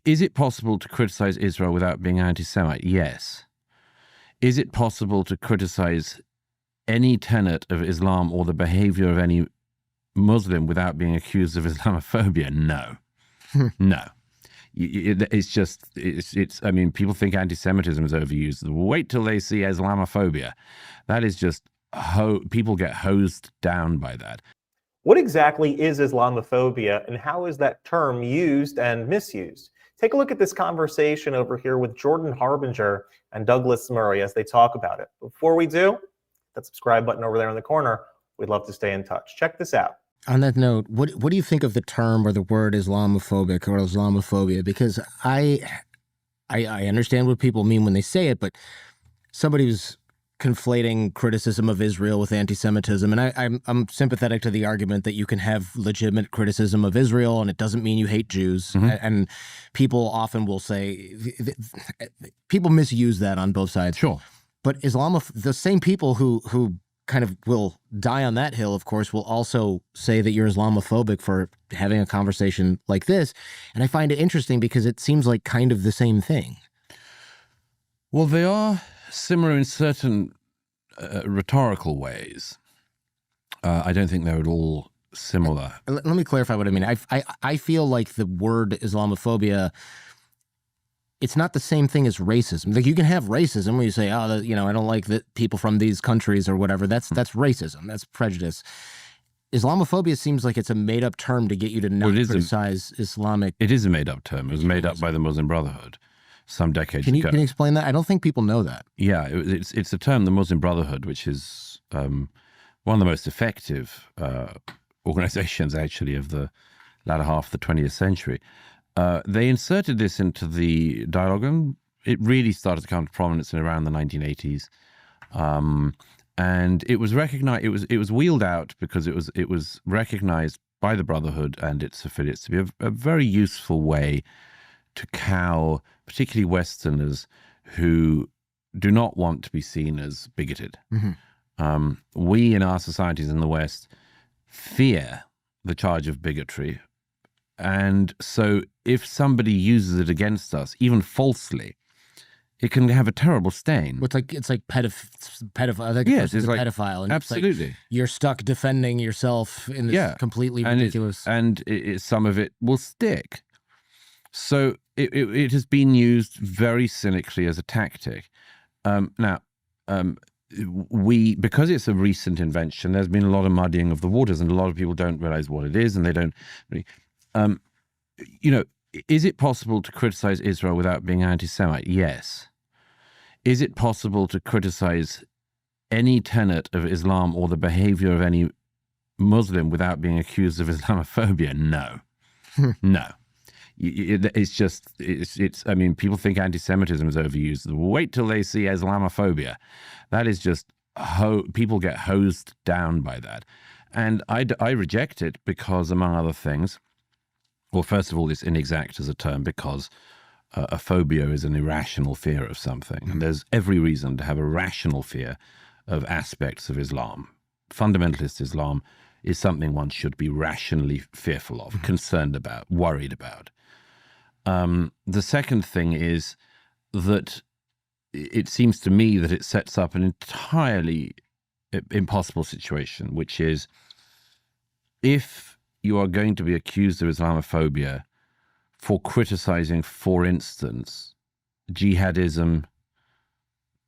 Is it possible to criticize Israel without being anti-Semite? Yes. Is it possible to criticize any tenet of Islam or the behavior of any Muslim without being accused of Islamophobia? No. No. I mean, people think anti-Semitism is overused. Wait till they see Islamophobia. That is just, people get hosed down by that. What exactly is Islamophobia, and how is that term used and misused? Take a look at this conversation over here with Jordan Harbinger and Douglas Murray as they talk about it. Before we do, that subscribe button over there in the corner. We'd love to stay in touch. Check this out. On that note, what do you think of the term or the word Islamophobic or Islamophobia? Because I understand what people mean when they say it, but somebody was conflating criticism of Israel with anti-Semitism, and I'm sympathetic to the argument that you can have legitimate criticism of Israel, and it doesn't mean you hate Jews. And people often will say, people misuse that on both sides. Sure. But the same people who kind of will die on that hill, of course, will also say that you're Islamophobic for having a conversation like this. And I find it interesting because it seems like kind of the same thing. Well, they are similar in certain rhetorical ways. I don't think they're at all similar. Let me clarify what I mean. I feel like the word Islamophobia, it's not the same thing as racism. Like, you can have racism where you say, oh, I don't like the people from these countries or whatever. That's racism. That's prejudice. Islamophobia seems like it's a made-up term to get you to not criticize Islamic. It is a made-up term. It was made up by the Muslim Brotherhood some decades ago. Can you explain that? I don't think people know that. Yeah, it's a term, the Muslim Brotherhood, which is one of the most effective organizations, actually, of the latter half of the 20th century. They inserted this into the dialogue, and it really started to come to prominence in around the 1980s. And it was recognized. It was wheeled out because it was recognized by the Brotherhood and its affiliates to be a very useful way to cow particularly Westerners who do not want to be seen as bigoted. We in our societies in the West fear the charge of bigotry. And so if somebody uses it against us, even falsely, it can have a terrible stain. It's like pedophile. Yes, it's a like pedophile. And absolutely. Like you're stuck defending yourself in this completely ridiculous. And some of it will stick. So it has been used very cynically as a tactic. Now, because it's a recent invention, there's been a lot of muddying of the waters, and a lot of people don't realize what it is, and they don't really. Is it possible to criticize Israel without being anti-Semite? Yes. Is it possible to criticize any tenet of Islam or the behavior of any Muslim without being accused of Islamophobia? No. No. I mean, people think anti-Semitism is overused. Wait till they see Islamophobia. That is just, people get hosed down by that. And I reject it because, among other things, well, first of all, it's inexact as a term because a phobia is an irrational fear of something. And there's every reason to have a rational fear of aspects of Islam. Fundamentalist Islam is something one should be rationally fearful of, concerned about, worried about. The second thing is that it seems to me that it sets up an entirely impossible situation, which is if you are going to be accused of Islamophobia for criticizing, for instance, jihadism,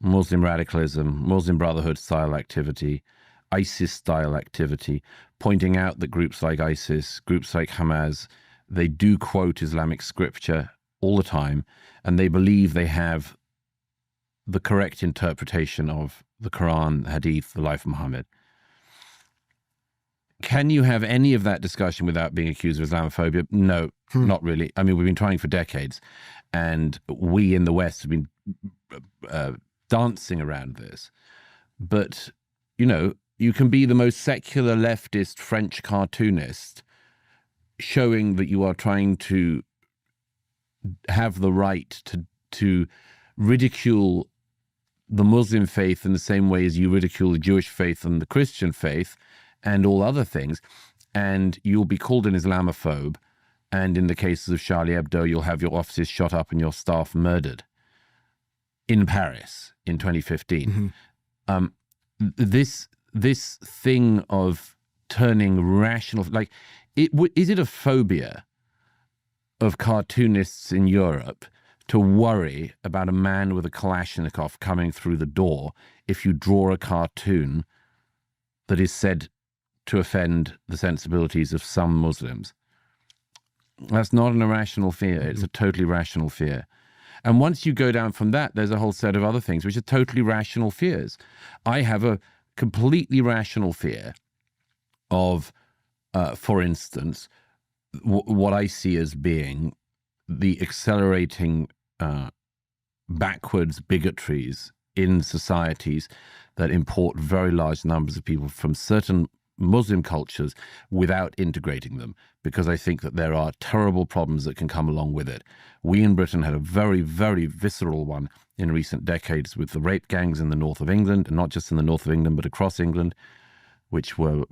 Muslim radicalism, Muslim Brotherhood style activity, ISIS style activity, pointing out that groups like ISIS, groups like Hamas, they do quote Islamic scripture all the time, and they believe they have the correct interpretation of the Quran, the Hadith, the life of Muhammad. Can you have any of that discussion without being accused of Islamophobia? No, not really. I mean, we've been trying for decades, and we in the West have been dancing around this. But, you can be the most secular leftist French cartoonist showing that you are trying to have the right to ridicule the Muslim faith in the same way as you ridicule the Jewish faith and the Christian faith and all other things, and you'll be called an Islamophobe, And in the cases of Charlie Hebdo, you'll have your offices shot up and your staff murdered in Paris in 2015. Mm-hmm. This thing of turning rational, like, is it a phobia of cartoonists in Europe to worry about a man with a Kalashnikov coming through the door if you draw a cartoon that is said to offend the sensibilities of some Muslims? That's not an irrational fear. It's a totally rational fear. And once you go down from that, there's a whole set of other things which are totally rational fears. I have a completely rational fear of, for instance, what I see as being the accelerating backwards bigotries in societies that import very large numbers of people from certain Muslim cultures without integrating them, because I think that there are terrible problems that can come along with it. We in Britain had a very, very visceral one in recent decades with the rape gangs in the north of England, and not just in the north of England, but across England, which were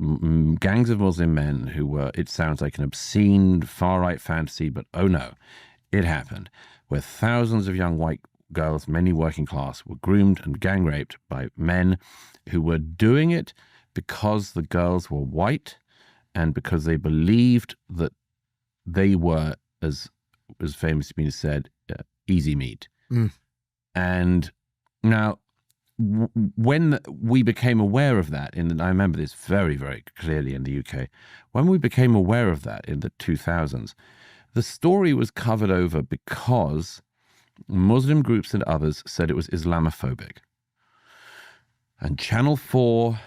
gangs of Muslim men who were, it sounds like an obscene far-right fantasy, but oh no, it happened, where thousands of young white girls, many working class, were groomed and gang raped by men who were doing it because the girls were white and because they believed that they were, as famously been said, easy meat. And now, when we became aware of that, I remember this very, very clearly in the UK, when we became aware of that in the 2000s, the story was covered over because Muslim groups and others said it was Islamophobic. And Channel 4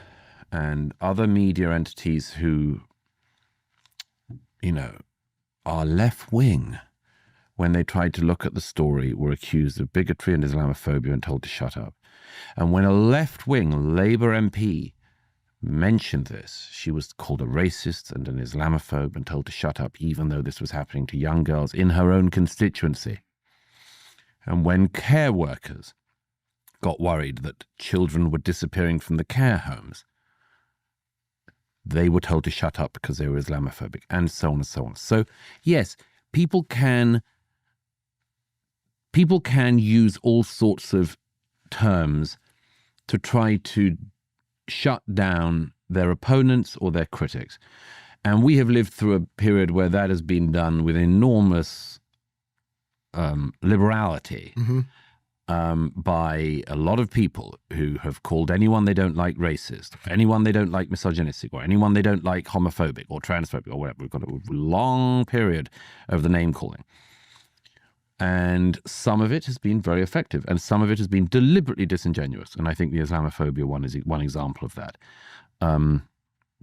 and other media entities who, are left-wing, when they tried to look at the story, were accused of bigotry and Islamophobia and told to shut up. And when a left-wing Labour MP mentioned this, she was called a racist and an Islamophobe and told to shut up, even though this was happening to young girls in her own constituency. And when care workers got worried that children were disappearing from the care homes, they were told to shut up because they were Islamophobic, and so on and so on. So, yes, people can use all sorts of terms to try to shut down their opponents or their critics. And we have lived through a period where that has been done with enormous liberality by a lot of people who have called anyone they don't like racist, anyone they don't like misogynistic, or anyone they don't like homophobic or transphobic or whatever. We've got a long period of the name calling. And some of it has been very effective, and some of it has been deliberately disingenuous. And I think the Islamophobia one is one example of that. The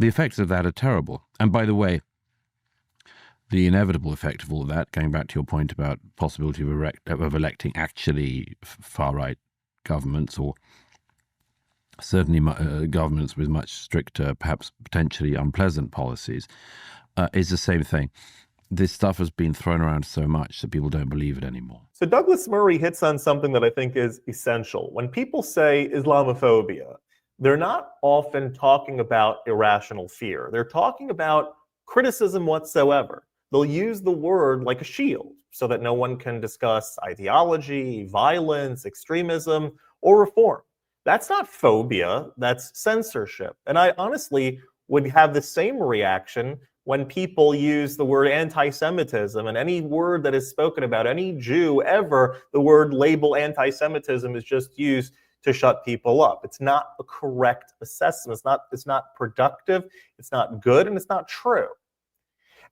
effects of that are terrible. And by the way, the inevitable effect of all of that, going back to your point about possibility of electing actually far-right governments, or certainly governments with much stricter, perhaps potentially unpleasant policies, is the same thing. This stuff has been thrown around so much that people don't believe it anymore. So Douglas Murray hits on something that I think is essential. When people say Islamophobia, they're not often talking about irrational fear. They're talking about criticism whatsoever. They'll use the word like a shield so that no one can discuss ideology, violence, extremism, or reform. That's not phobia, that's censorship. And I honestly would have the same reaction when people use the word anti-Semitism, and any word that is spoken about any Jew ever, the word label anti-Semitism is just used to shut people up. It's not a correct assessment. It's not productive, it's not good, and it's not true.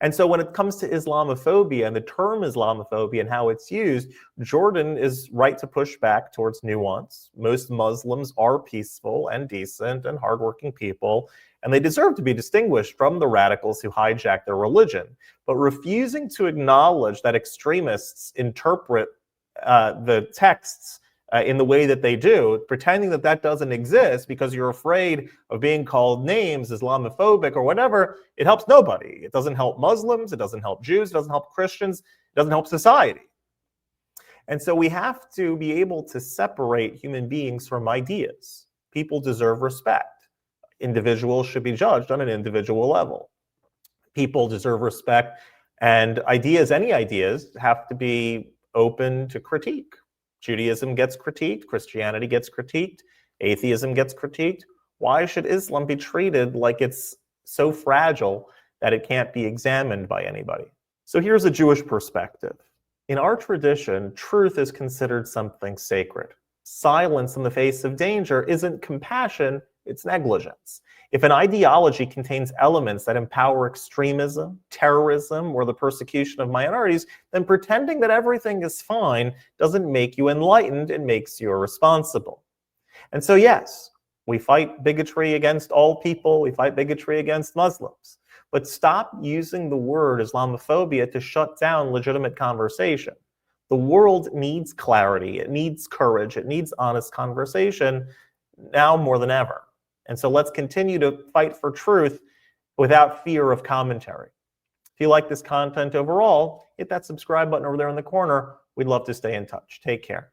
And so when it comes to Islamophobia and the term Islamophobia and how it's used, Jordan is right to push back towards nuance. Most Muslims are peaceful and decent and hardworking people, and they deserve to be distinguished from the radicals who hijack their religion. But refusing to acknowledge that extremists interpret the texts in the way that they do, pretending that that doesn't exist because you're afraid of being called names, Islamophobic or whatever, it helps nobody. It doesn't help Muslims, it doesn't help Jews, it doesn't help Christians, it doesn't help society. And so we have to be able to separate human beings from ideas. People deserve respect. Individuals should be judged on an individual level. People deserve respect And ideas, any ideas, have to be open to critique. Judaism gets critiqued, Christianity gets critiqued, atheism gets critiqued. Why should Islam be treated like it's so fragile that it can't be examined by anybody? So here's a Jewish perspective. In our tradition, truth is considered something sacred. Silence in the face of danger isn't compassion, it's negligence. If an ideology contains elements that empower extremism, terrorism, or the persecution of minorities, then pretending that everything is fine doesn't make you enlightened, it makes you irresponsible. And so yes, we fight bigotry against all people, we fight bigotry against Muslims, but stop using the word Islamophobia to shut down legitimate conversation. The world needs clarity, it needs courage, it needs honest conversation now more than ever. And so let's continue to fight for truth without fear of commentary. If you like this content overall, hit that subscribe button over there in the corner. We'd love to stay in touch. Take care.